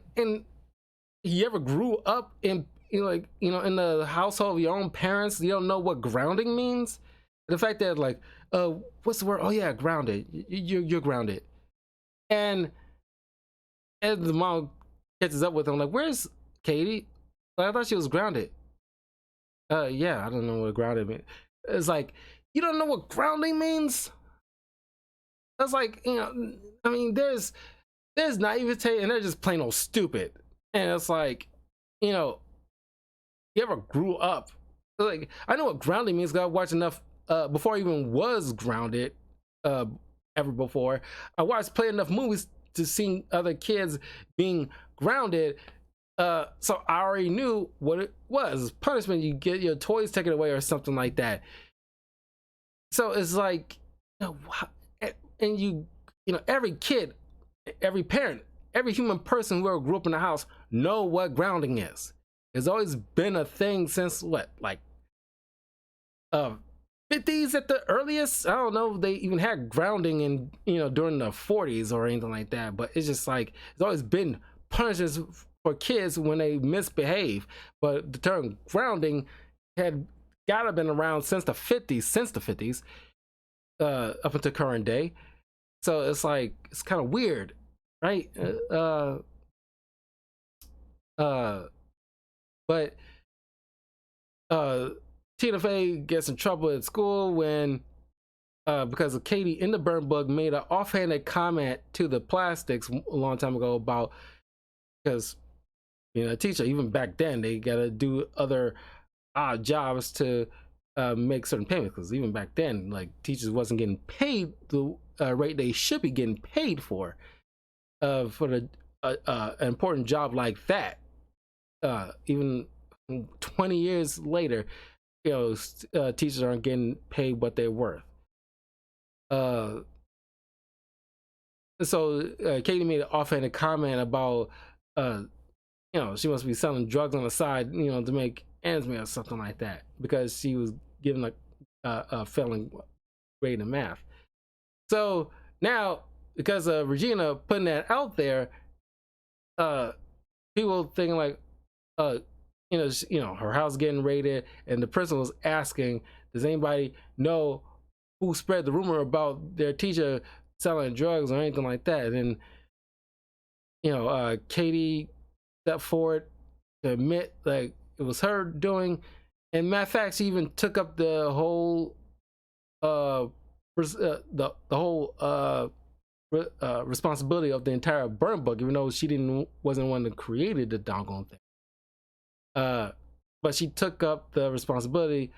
you ever grew up in in the household of your own parents? You don't know what grounding means. The fact that like, what's the word? Oh yeah, grounded. You're grounded. And as the mom catches up with him, like, where's Katie? Like, I thought she was grounded. Yeah, I don't know what grounded means. It's like, you don't know what grounding means? That's like, I mean, there's naivete and they're just plain old stupid. And it's like, you ever grew up? Like, I know what grounding means because I watched enough before I even was grounded ever before. I watched play enough movies to see other kids being grounded. So I already knew what it was. Punishment, you get your toys taken away or something like that. So it's like, and every kid, every parent, every human person who ever grew up in the house know what grounding is. It's always been a thing since what, like 50s at the earliest. I don't know if they even had grounding in, during the 40s or anything like that, but it's just like it's always been punishments for kids when they misbehave. But the term grounding had gotta been around since the 50s, up until current day. So it's like it's kind of weird, right? Uh but Tina Fey gets in trouble at school when because of Katie in the burn book made an offhanded comment to the plastics a long time ago about, because a teacher even back then they gotta do other odd jobs to make certain payments, because even back then like teachers wasn't getting paid the rate they should be getting paid for the an important job like that. Even 20 years later, teachers aren't getting paid what they're worth. So Katie made an offhanded comment about she must be selling drugs on the side, to make ends meet or something like that, because she was given a failing grade in math. So now, because of Regina putting that out there, people thinking like, her house getting raided, and the principal was asking, does anybody know who spread the rumor about their teacher selling drugs or anything like that? And Katie stepped forward to admit like it was her doing, and matter of fact, she even took up the whole the whole responsibility of the entire burn book, even though she wasn't one that created the doggone thing. But she took up the responsibility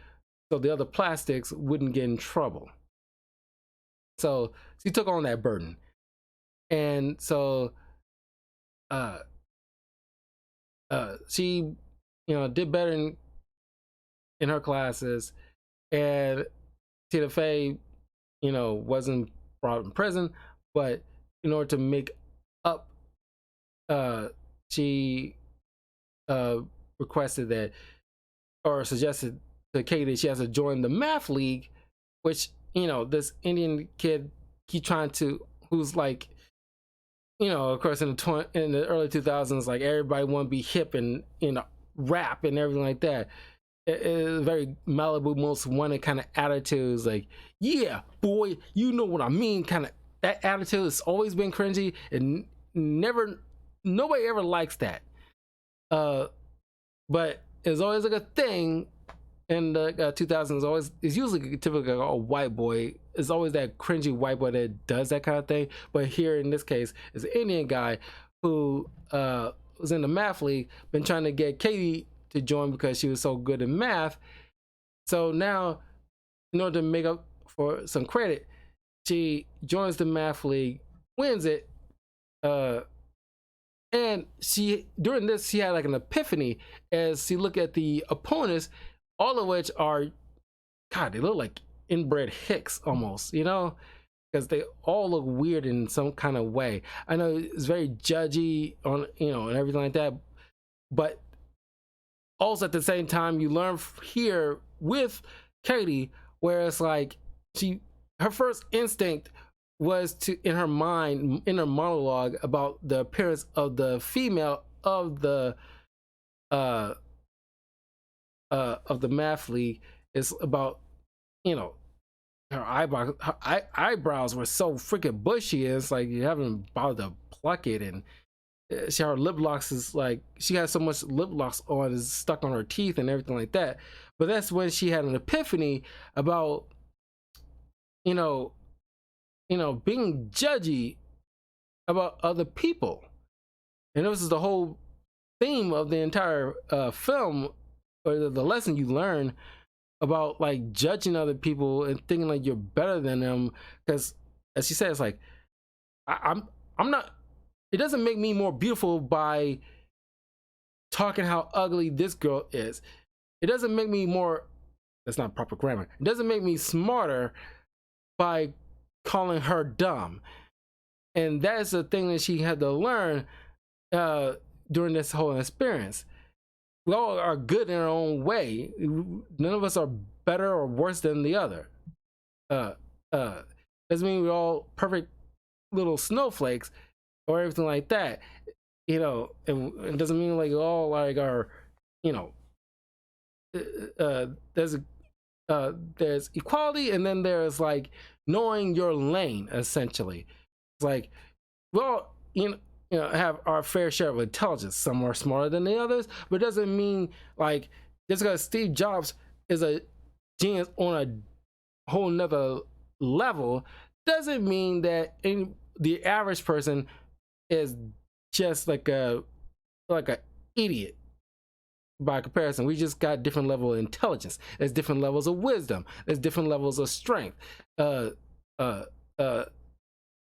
so the other plastics wouldn't get in trouble. So she took on that burden, and so she did better in her classes, and Tina Fey wasn't brought in prison, but in order to make up, she requested that, or suggested to Katie that she has to join the math league, which this Indian kid who's like, of course in the early 2000s, like everybody want to be hip and rap and everything like that. It's very Malibu Most Wanted kind of attitudes, like, yeah boy, you know what I mean, kind of that attitude has always been cringy, and nobody ever likes that. But it's always like a thing in the 2000s. It's usually typically a white boy. It's always that cringy white boy that does that kind of thing. But here in this case, it's an Indian guy who was in the math league, been trying to get Katie to join because she was so good in math. So now, in order to make up for some credit, she joins the math league, wins it, and during this she had like an epiphany as she looked at the opponents, all of which are, God, they look like inbred hicks almost, because they all look weird in some kind of way. I know it's very judgy on, and everything like that, but also at the same time you learn here with Katie where it's like her first instinct was to, in her mind, in her monologue about the appearance of the female of the math league, is about, her eyebrows were so freaking bushy, it's like you haven't bothered to pluck it, and her lip locks is like, she has so much lip locks on, is stuck on her teeth and everything like that. But that's when she had an epiphany about being judgy about other people. And this is the whole theme of the entire film, or the lesson you learn about like judging other people and thinking like you're better than them. Because as she said, it's like, I'm not, it doesn't make me more beautiful by talking how ugly this girl is. It doesn't make me more, that's not proper grammar, it doesn't make me smarter by calling her dumb. And that's the thing that she had to learn during this whole experience. We all are good in our own way. None of us are better or worse than the other. Uh, uh, doesn't mean we're all perfect little snowflakes or everything like that. You know, it doesn't mean like all like are, you know, there's there's equality, and then there's like knowing your lane. Essentially, it's like, well, have our fair share of intelligence. Some are smarter than the others, but it doesn't mean like just because Steve Jobs is a genius on a whole nother level doesn't mean that the average person is just like a idiot by comparison. We just got different level of intelligence. There's different levels of wisdom. There's different levels of strength. Uh, uh, uh,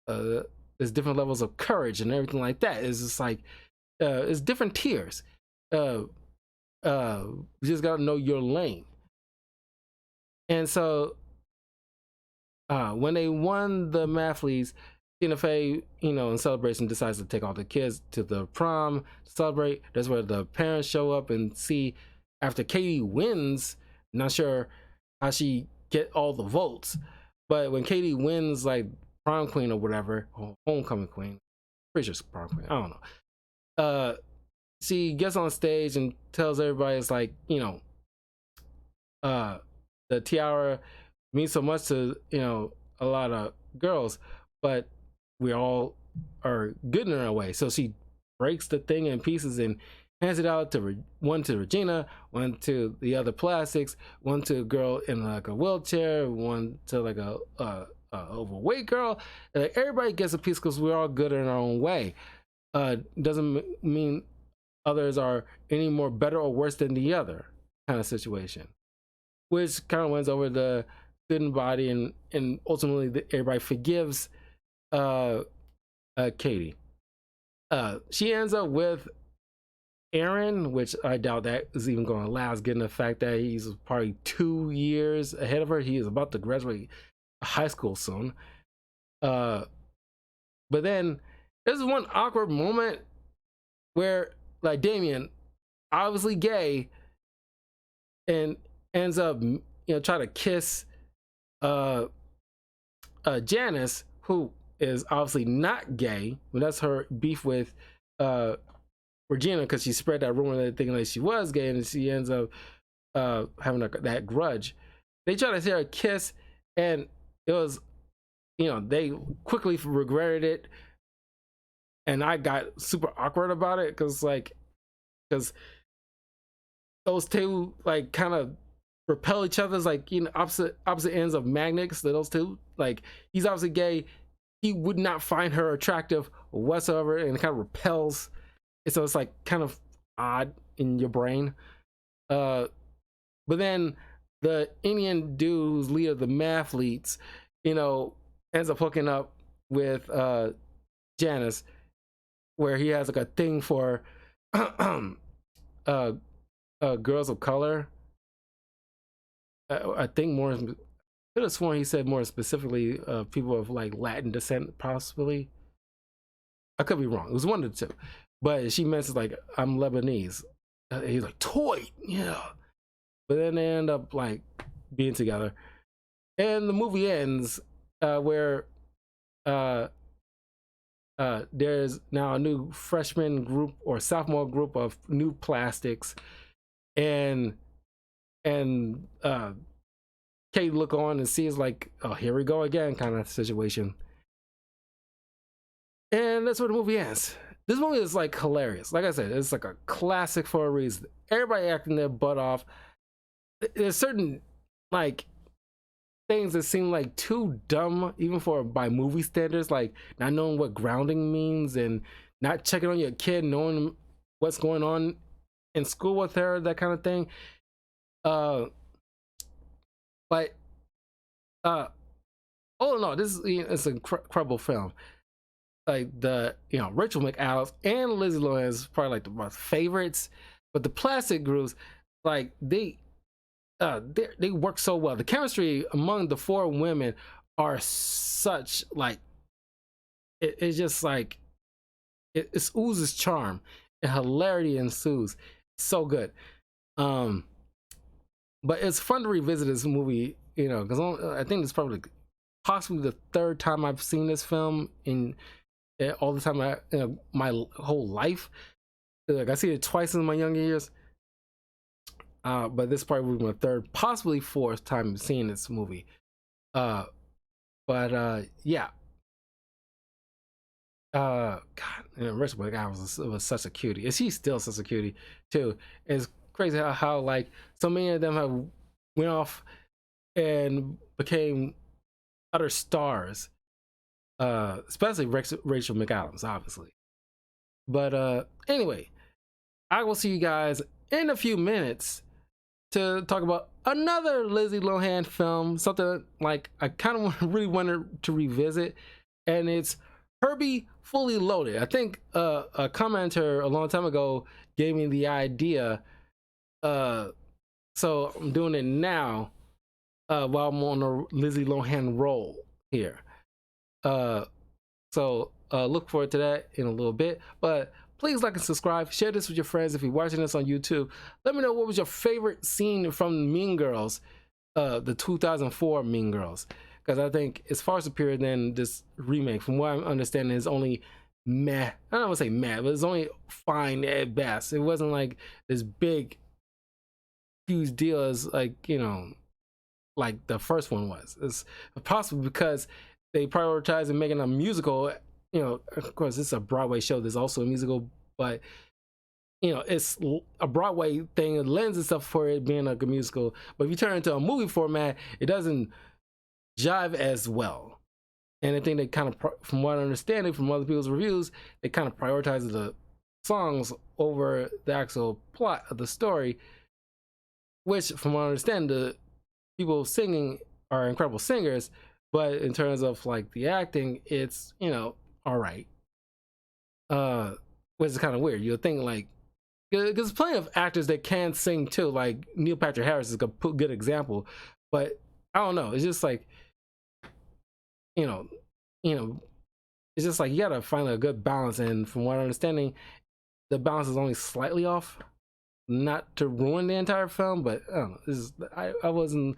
there's different levels of courage and everything like that. It's just like it's different tiers. Uh, you just gotta know your lane. And so when they won the Mathletes, Tina Fey, in celebration, decides to take all the kids to the prom to celebrate. That's where the parents show up and see after Katie wins. Not sure how she get all the votes, but when Katie wins, like prom queen or whatever, or homecoming queen, pretty sure it's prom queen. I don't know. She gets on stage and tells everybody, it's like, the tiara means so much to a lot of girls, but we all are good in our way. So she breaks the thing in pieces and hands it out to one to Regina, one to the other plastics, one to a girl in like a wheelchair, one to like a overweight girl. And like, everybody gets a piece because we're all good in our own way. Doesn't mean others are any more better or worse than the other kind of situation, which kind of wins over the student body, and ultimately everybody forgives Katie. She ends up with Aaron, which I doubt that is even going to last, given the fact that he's probably 2 years ahead of her. He is about to graduate high school soon. But then there's one awkward moment where like Damien, obviously gay, and ends up trying to kiss Janice, who is obviously not gay, but that's her beef with Regina, because she spread that rumor that thinking like she was gay, and she ends up having that grudge. They try to see her kiss, and it was, they quickly regretted it, and I got super awkward about it because those two like kind of repel each other's like opposite ends of magnets. That those two, like, he's obviously gay, he would not find her attractive whatsoever, and it kind of repels. And so it's like kind of odd in your brain. But then the Indian dude who's leader of the Mathletes, ends up hooking up with Janice, where he has like a thing for girls of color. I think more. I could have sworn he said more specifically people of like Latin descent, possibly. I could be wrong. It was one of the two, but she mentions like, I'm Lebanese. He's like, toy, yeah. But then they end up like being together, and the movie ends where there's now a new freshman group or sophomore group of new plastics, and Kate look on and sees like, oh, here we go again kind of situation. And that's where the movie ends. This movie is like hilarious. Like I said, it's like a classic for a reason. Everybody acting their butt off. There's certain like things that seem like too dumb even for by movie standards, like not knowing what grounding means and not checking on your kid, knowing what's going on in school with her, that kind of thing. But oh no, this is it's an incredible film. Like Rachel McAdams and Lizzie Lohan is probably like the most favorites, but the plastic groups, like they work so well. The chemistry among the four women are such like it's just like it oozes charm and hilarity ensues. So good. but it's fun to revisit this movie, you know, because I think it's probably possibly the third time I've seen this film in all the time my whole life. Like I see it twice in my younger years, but this probably would be my third, possibly fourth time seeing this movie. Uh, but yeah, God, Rachel McAdams was such a cutie, and she's still such a cutie too. It's crazy how like so many of them have went off and became other stars, especially Rachel McAdams, obviously. But anyway, I will see you guys in a few minutes to talk about another Lindsay Lohan film, something like I kind of really wanted to revisit, and it's Herbie Fully Loaded. I think a commenter a long time ago gave me the idea, so I'm doing it now while I'm on a Lindsay Lohan roll here. So look forward to that in a little bit. But please like and subscribe. Share this with your friends if you're watching this on YouTube. Let me know what was your favorite scene from Mean Girls, the 2004 Mean Girls. Because I think it's far superior than this remake. From what I'm understanding, it's only meh. I don't want to say meh, but it's only fine at best. It wasn't like this big, huge deal as like, you know, like the first one was. It's possible because they prioritize in making a musical. You know, of course, it's a Broadway show. There's also a musical, but you know, it's a Broadway thing. It lends itself for it being like a musical. But if you turn it into a movie format, it doesn't jive as well. And I think they kind of, from what I understand from other people's reviews, they kind of prioritize the songs over the actual plot of the story. Which, from what I understand, the people singing are incredible singers, but in terms of like the acting, it's, you know, all right. Which is kind of weird. You'll think like, because there's plenty of actors that can sing too, like Neil Patrick Harris is a good example, but I don't know. It's just like, you know, it's just like you gotta find a good balance. And from what I'm understanding, the balance is only slightly off. Not to ruin the entire film, but I don't know. I wasn't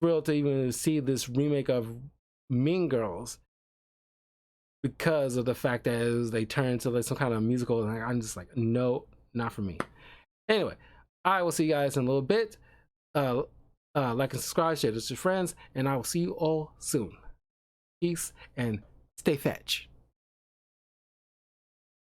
thrilled to even see this remake of Mean Girls because of the fact that they turned into like some kind of musical. And I'm just like, no, not for me. Anyway, I will see you guys in a little bit. Like and subscribe, share this with your friends, and I will see you all soon. Peace and stay fetch.